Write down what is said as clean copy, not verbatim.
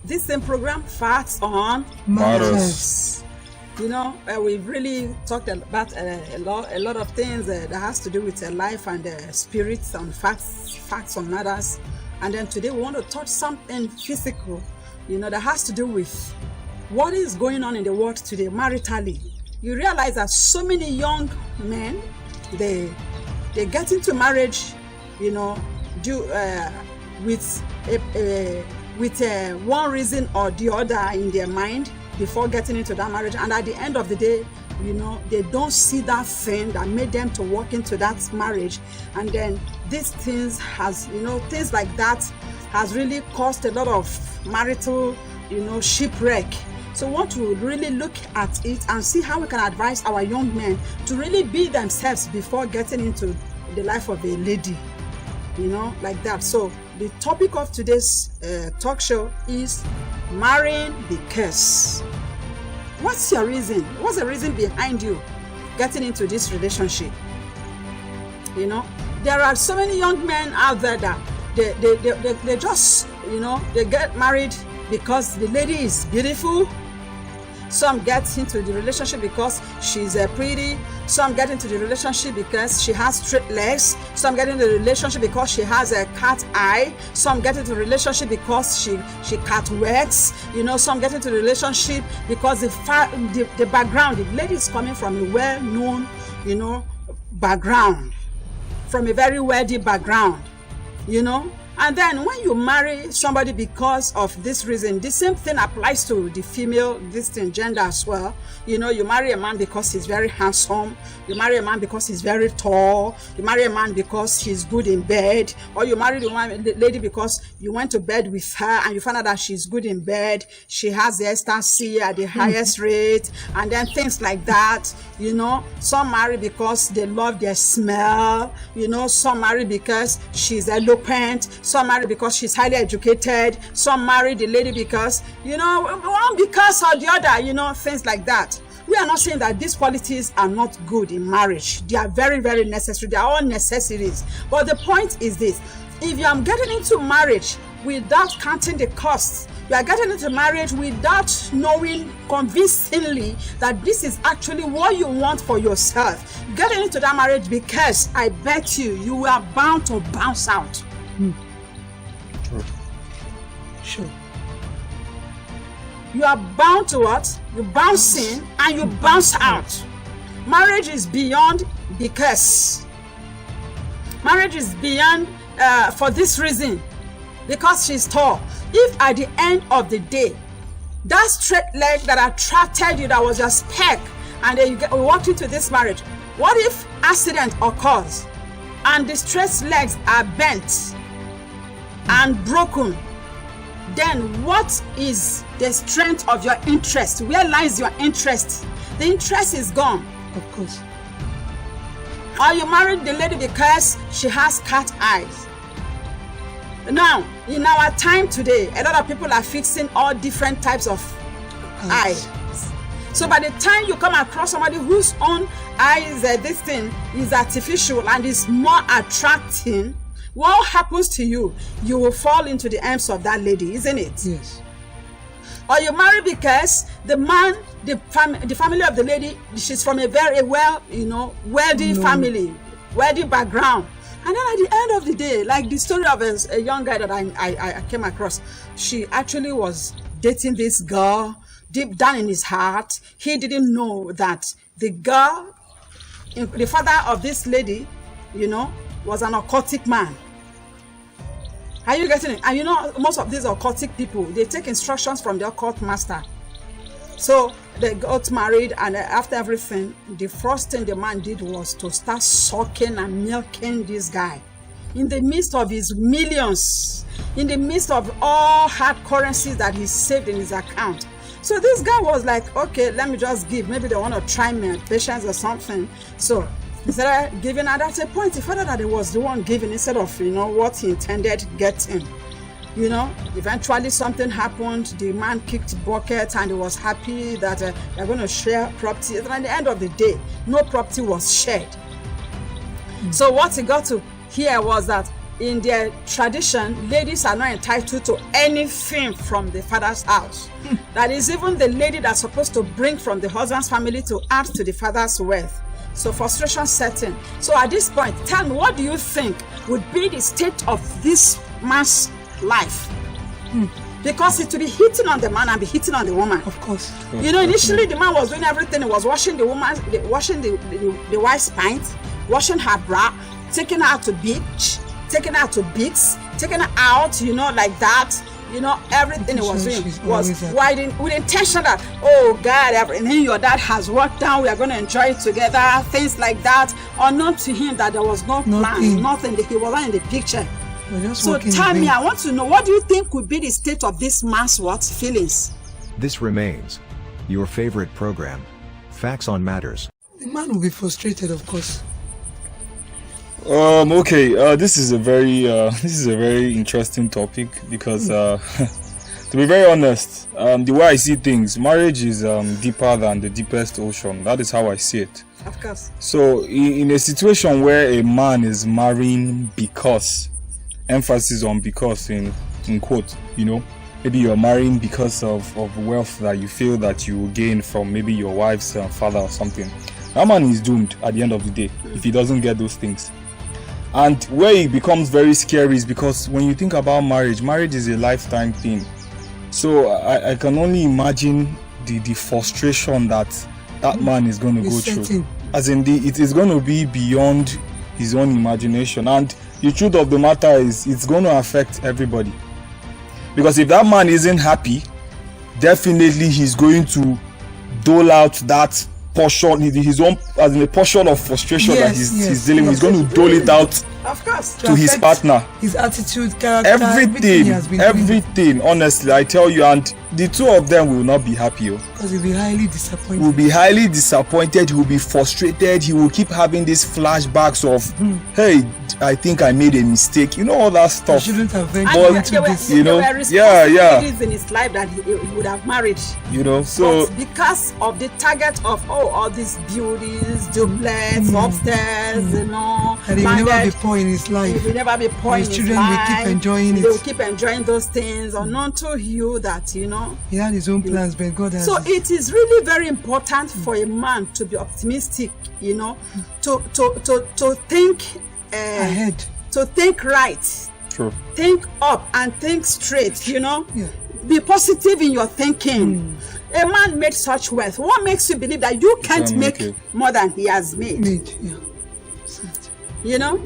this same program, Facts on Matters. You know, we've really talked about a lot of things that has to do with life and spirits and facts on matters. And then today we want to touch something physical, you know, that has to do with what is going on in the world today, maritally. You realize that so many young men, they get into marriage, you know, with one reason or the other in their mind before getting into that marriage, and at the end of the day, you know, they don't see that thing that made them to walk into that marriage. And then these things has, you know, things like that has really caused a lot of marital, you know, shipwreck. So we want to really look at it and see how we can advise our young men to really be themselves before getting into the life of a lady, you know, like that. So the topic of today's talk show is marrying because. What's your reason? What's the reason behind you getting into this relationship? You know, there are so many young men out there that they just, you know, they get married because the lady is beautiful. Some get into the relationship because she's pretty. Some get into the relationship because she has straight legs. Some get into the relationship because she has a cat eye. Some get into the relationship because she cat works. You know, some get into the relationship because the background, the lady is coming from a well-known, you know, background, from a very wealthy background, you know. And then when you marry somebody because of this reason, the same thing applies to the female, distinct gender as well. You know, you marry a man because he's very handsome. You marry a man because he's very tall. You marry a man because he's good in bed. Or you marry the lady because you went to bed with her and you found out that she's good in bed. She has the ecstasy at the highest rate. And then things like that. You know, some marry because they love their smell. You know, some marry because she's eloquent. Some marry because she's highly educated. Some marry the lady because, you know, one because or the other, you know, things like that. We are not saying that these qualities are not good in marriage. They are very, very necessary. They are all necessities. But the point is this. If you are getting into marriage without counting the costs, you are getting into marriage without knowing convincingly that this is actually what you want for yourself. Getting into that marriage because I bet you are bound to bounce out. Sure. You are bound to what? You bounce in and you bounce out. Marriage is beyond because. Marriage is beyond for this reason. Because she's tall. If at the end of the day, that straight leg that attracted you, that was your spec, and then you walked into this marriage, what if accident occurs and the straight legs are bent and broken? Then what is the strength of your interest? Where lies your interest? The interest is gone. Of course. Or you married the lady because she has cat eyes. Now, in our time today, a lot of people are fixing all different types of eyes. So by the time you come across somebody whose own eyes, this thing is artificial and is more attracting, what happens to you? You will fall into the arms of that lady, isn't it? Yes. Or you marry because the man, the family of the lady, she's from a very wealthy family, wealthy background. And then at the end of the day, like the story of a young guy that I came across, she actually was dating this girl. Deep down in his heart, he didn't know that the girl, the father of this lady, you know, was an occultic man. Are you getting it? And you know, most of these occultic people, they take instructions from the occult master. So they got married, and after everything, the first thing the man did was to start sucking and milking this guy. In the midst of his millions, in the midst of all hard currencies that he saved in his account. So this guy was like, okay, let me just give. Maybe they want to try my patience or something. So instead of giving, and at a point, he found out that he was the one giving instead of, you know, what he intended getting. You know, eventually something happened. The man kicked bucket and he was happy that they're going to share property. And at the end of the day, no property was shared. So what he got to hear was that in their tradition, ladies are not entitled to anything from the father's house. That is even the lady that's supposed to bring from the husband's family to add to the father's wealth. So frustration setting. So at this point, tell me, what do you think would be the state of this man's life? Because it will be hitting on the man and be hitting on the woman. Of course. You know, initially the man was doing everything. He was washing the woman, washing the wife's pint, washing her bra, taking her to beach, taking her to Biggs, taking her out, you know, like that. You know, everything he was doing was with intention that, oh God, everything your dad has worked down, we are going to enjoy it together, things like that. Unknown to him that there was no plan, nothing, he was not in the picture. So tell me, I want to know, what do you think would be the state of this man's feelings? This remains your favorite program, Facts on Matters. The man will be frustrated, of course. Okay, this is a very interesting topic because to be very honest, the way I see things, marriage is deeper than the deepest ocean. That is how I see it. Of course. So in a situation where a man is marrying because, emphasis on because in quote, you know, maybe you're marrying because of wealth that you feel that you will gain from maybe your wife's father or something. That man is doomed at the end of the day if he doesn't get those things. And where it becomes very scary is because when you think about marriage is a lifetime thing. So I can only imagine the frustration that man is going to go through. As in, it is going to be beyond his own imagination. And the truth of the matter is, it's going to affect everybody. Because if that man isn't happy, definitely he's going to dole out that portion, his own, as in a portion of frustration that he's dealing with. He's going to dole it out, of course, to his partner. His attitude, character, everything. Honestly, I tell you, and the two of them will not be happy. Because he'll be highly disappointed. He will be frustrated. He will keep having these flashbacks of, hey, I think I made a mistake. You know, all that stuff. I shouldn't have ventured into this. You know, in his life that he would have married. You know, so but because of the target of all these buildings, duplex, upstairs, you know, and he will never be poor in his life. He will never be poor in his children life. will keep enjoying it. They will keep enjoying those things, unknown to you that, you know. He had his own plans, but God has. So it is really very important for a man to be optimistic, you know, to think ahead, to think right, true, think up and think straight, you know. Be positive in your thinking. A man made such wealth. What makes you believe that you can't make more than he has made? You know.